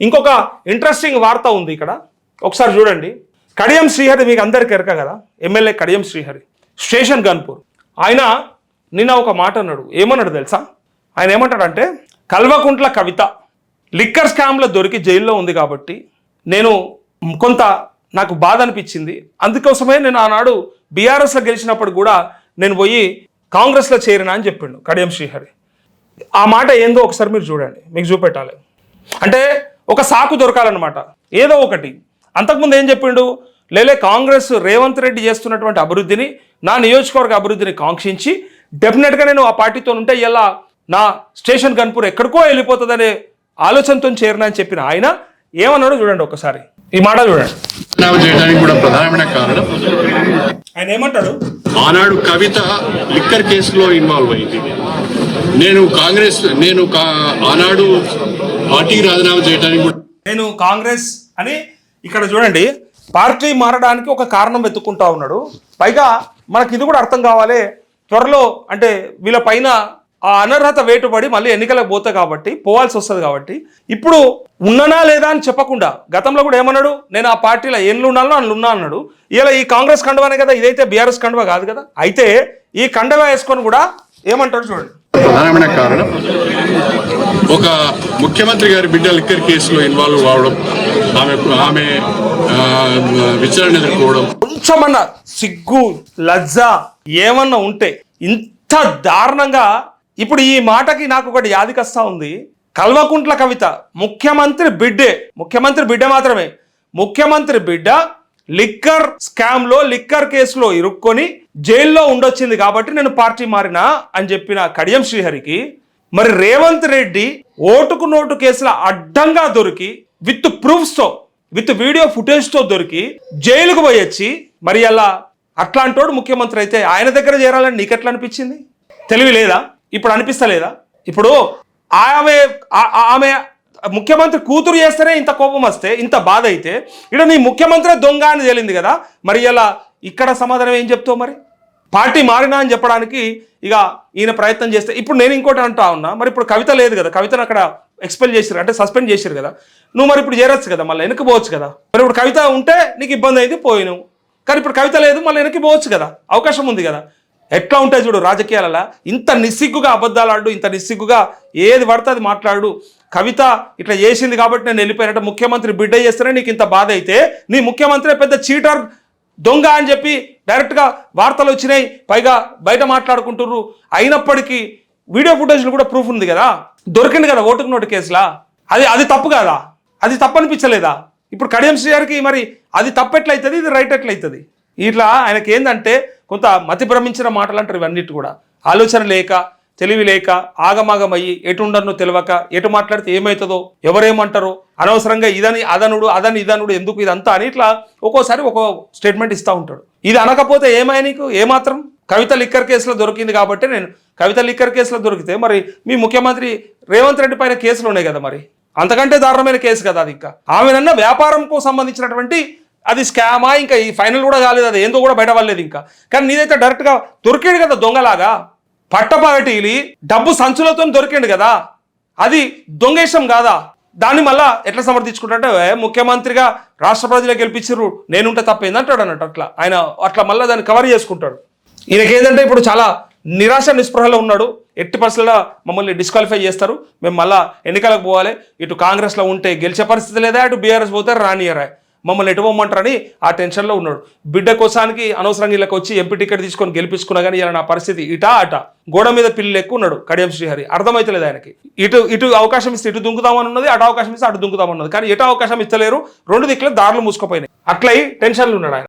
ఇంకొక ఇంట్రెస్టింగ్ వార్త ఉంది ఇక్కడ, ఒకసారి చూడండి. కడియం శ్రీహరి మీకు అందరికీ ఎరక కదా, ఎమ్మెల్యే కడియం శ్రీహరి, స్టేషన్ గన్పూర్. ఆయన నిన్న ఒక మాట అన్నాడు. ఏమన్నాడు తెలుసా? ఆయన ఏమంటాడంటే, కల్వకుంట్ల కవిత లిక్కర్ స్కామ్లో దొరికి జైల్లో ఉంది కాబట్టి నేను కొంత నాకు బాధ అనిపించింది, అందుకోసమే నేను ఆనాడు బీఆర్ఎస్లో గెలిచినప్పుడు కూడా నేను పోయి కాంగ్రెస్లో చేరినా అని చెప్పిండు కడియం శ్రీహరి. ఆ మాట ఏందో ఒకసారి మీరు చూడండి, మీకు చూపెట్టాలి. అంటే ఒక సాకు దొరకాలన్నమాట ఏదో ఒకటి. అంతకుముందు ఏం చెప్పిండు, లేలే కాంగ్రెస్ రేవంత్ రెడ్డి చేస్తున్నటువంటి అభివృద్ధిని, నా నియోజకవర్గ అభివృద్ధిని కాంక్షించి డెఫినెట్గా నేను ఆ పార్టీతో ఉంటే ఇలా నా స్టేషన్ గన్పూర్ ఎక్కడికో వెళ్ళిపోతుందనే ఆలోచనతో చేరినా అని చెప్పిన ఆయన ఏమన్నాడో చూడండి ఒకసారి, ఈ మాట చూడండి. చేయడానికి కూడా ప్రధానమైన కారణం ఆయన ఏమంటాడు, ఆనాడు కవిత లిక్కర్ కేసులో ఇన్వాల్వ్ అయింది. నేను ఆనాడు పార్టీకి రాజీనామా చేయడానికి కూడా నేను కాంగ్రెస్ అని ఇక్కడ చూడండి పార్టీ మారడానికి ఒక కారణం వెతుక్కుంటా ఉన్నాడు. పైగా మనకి ఇది కూడా అర్థం కావాలి, త్వరలో అంటే వీళ్ళ పైన ఆ అనర్హత వేటుపడి మళ్ళీ ఎన్నికలకు పోవాల్సి వస్తుంది కాబట్టి ఇప్పుడు ఉన్నానా లేదా అని చెప్పకుండా, గతంలో కూడా ఏమన్నాడు, నేను ఆ పార్టీలో ఎన్లు ఉన్నానో అందులో ఉన్నా అన్నాడు. ఇలా ఈ కాంగ్రెస్ కండువానే కదా, ఇదైతే బీఆర్ఎస్ కండువా కాదు కదా. అయితే ఈ కండువా వేసుకొని కూడా ఏమంటాడు చూడండి. ప్రధానమైన కారణం ఒక ముఖ్యమంత్రి గారి బిడ్డ లిక్కర్ కేసులో ఇన్వాల్వ్ కావడం, ఆమె విచారణ ఎదుర్కోవడం. కొంచెమన్నా సిగ్గు లజ్జ ఏమన్నా ఉంటే ఇంత దారుణంగా. ఇప్పుడు ఈ మాటకి నాకు ఒకటి యాదికొస్తా ఉంది. కల్వకుంట్ల కవిత ముఖ్యమంత్రి బిడ్డ మాత్రమే, ముఖ్యమంత్రి బిడ్డ లిక్కర్ స్కామ్ లో లిక్కర్ కేసులో ఇరుక్కొని జైల్లో ఉండొచ్చింది కాబట్టి నేను పార్టీ మారినా అని చెప్పిన కడియం శ్రీహరికి మరి రేవంత్ రెడ్డి ఓటుకు నోటు కేసుల అడ్డంగా దొరికి విత్ ప్రూఫ్స్తో విత్ వీడియో ఫుటేజ్తో దొరికి జైలుకు పోయొచ్చి మరి అలా అట్లాంటోడు ముఖ్యమంత్రి అయితే ఆయన దగ్గర చేరాలని నీకెట్లా అనిపించింది? తెలివి లేదా? ఇప్పుడు అనిపిస్తలేదా? ఇప్పుడు ఆమె ముఖ్యమంత్రి కూతురు చేస్తేనే ఇంత కోపం వస్తే, ఇంత బాధ అయితే, ఇక్కడ నీ ముఖ్యమంత్రి దొంగ అని తేలింది కదా, మరి ఇలా ఇక్కడ సమాధానం ఏం చెప్తావు? మరి పార్టీ మారినా అని చెప్పడానికి ఇక ఈయన ప్రయత్నం చేస్తే, ఇప్పుడు నేను ఇంకోటి అంటా ఉన్నా, మరి ఇప్పుడు కవిత లేదు కదా, కవితను అక్కడ ఎక్స్పెల్ చేశారు అంటే సస్పెండ్ చేశారు కదా, నువ్వు మరి ఇప్పుడు చేరొచ్చు కదా, మళ్ళీ వెనక్కి పోవచ్చు కదా. మరి ఇప్పుడు కవిత ఉంటే నీకు ఇబ్బంది అయింది పోయినావు, కానీ ఇప్పుడు కవిత లేదు, మళ్ళీ వెనక్కి పోవచ్చు కదా, అవకాశం ఉంది కదా. ఎట్లా ఉంటాయి చూడు రాజకీయాలలో, ఇంత నిస్సిగ్గుగా అబద్ధాలు ఆడు, ఇంత నిస్సిగ్గుగా ఏది పడితే అది మాట్లాడు. కవిత ఇట్లా చేసింది కాబట్టి నేను వెళ్ళిపోయినట్టు, ముఖ్యమంత్రి బిడ్డ చేస్తేనే నీకు ఇంత బాధ అయితే, నీ ముఖ్యమంత్రి పెద్ద చీటర్ దొంగ అని చెప్పి డైరెక్ట్గా వార్తలు వచ్చినాయి, పైగా బయట మాట్లాడుకుంటుర్రు. అయినప్పటికీ వీడియో ఫుటేజ్లు కూడా ప్రూఫ్ ఉంది కదా, దొరికింది కదా ఓటుకు నోటు కేసులా. అది తప్పు కదా, అది తప్పు అనిపించలేదా? ఇప్పుడు కడియం శ్రీహరికి మరి అది తప్పు ఎట్లయితుంది, ఇది రైట్ ఎట్లయితుంది? ఇట్లా ఆయనకి ఏంటంటే కొంత మతి భ్రమించిన మాటలు అంటారు ఇవన్నిటి కూడా. ఆలోచన లేక, తెలివి లేక, ఆగమాగమయ్యి ఎటు ఉండనో తెలియక, ఎటు మాట్లాడితే ఏమవుతుందో, ఎవరేమంటారో, అనవసరంగా ఇదని ఇదనుడు ఎందుకు ఇదంతా అని ఇట్లా ఒక్కోసారి ఒక్కో స్టేట్మెంట్ ఇస్తూ ఉంటాడు. ఇది అనకపోతే ఏమయ్యా నీకు ఏమాత్రం? కవిత లిక్కర్ కేసులో దొరికింది కాబట్టి నేను కవిత లిక్కర్ కేసులో దొరికితే మరి మీ ముఖ్యమంత్రి రేవంత్ రెడ్డి పైన కేసులు ఉన్నాయి కదా, మరి అంతకంటే దారుణమైన కేసు కదా అది. ఇంకా ఆమెనన్నా వ్యాపారంకు సంబంధించినటువంటి అది స్కామా, ఇంకా ఈ ఫైనల్ కూడా కాలేదు, అది ఏందో కూడా బయట పడలేదు ఇంకా. కానీ నీదైతే డైరెక్ట్గా దొరికాడు కదా దొంగలాగా, పట్టపాటిలి డబ్బు సంచులతో దొరికిండు కదా, అది దొంగేశం కాదా? దాన్ని మళ్ళా ఎట్లా సమర్థించుకుంటే ముఖ్యమంత్రిగా రాష్ట్ర ప్రజలు గెలిపించారు, నేనుంటే తప్పేందంటాడు అన్నట్టు. ఆయన అట్లా మళ్ళీ దాన్ని కవర్ చేసుకుంటాడు. ఈయనకేంటంటే ఇప్పుడు చాలా నిరాశ నిస్పృహలో ఉన్నాడు. ఎట్టి పరిస్థితుల్లో మమ్మల్ని డిస్క్వాలిఫై చేస్తారు, మేము మళ్ళీ ఎన్నికలకు పోవాలి, ఇటు కాంగ్రెస్లో ఉంటే గెలిచే పరిస్థితి లేదా, అటు బీఆర్ఎస్ పోతే రానియరా, మమ్మల్ని ఎటు పోమంటారని ఆ టెన్షన్లో ఉన్నాడు. బిడ్డ కోసానికి అనవసరంగా వీళ్ళకి వచ్చి ఎంపీ టికెట్ తీసుకొని గెలిపించుకున్నా కానీ ఇలా నా పరిస్థితి ఇటా అట, గోడ మీద పిల్లలు ఎక్కువ ఉన్నాడు కడియం శ్రీహరి. అర్థమైతలేదు ఆయనకి. ఇటు అవకాశం ఇస్తే ఇటు దుంకుతామని ఉన్నది, అటు అవకాశం ఇస్తే అటు దుంకుతామన్నది, కానీ ఎటు అవకాశం ఇస్తలేరు. రెండు దిక్కుల దారులు మూసుకుపోయినాయి. అట్లయి టెన్షన్లు ఉన్నాడు ఆయన.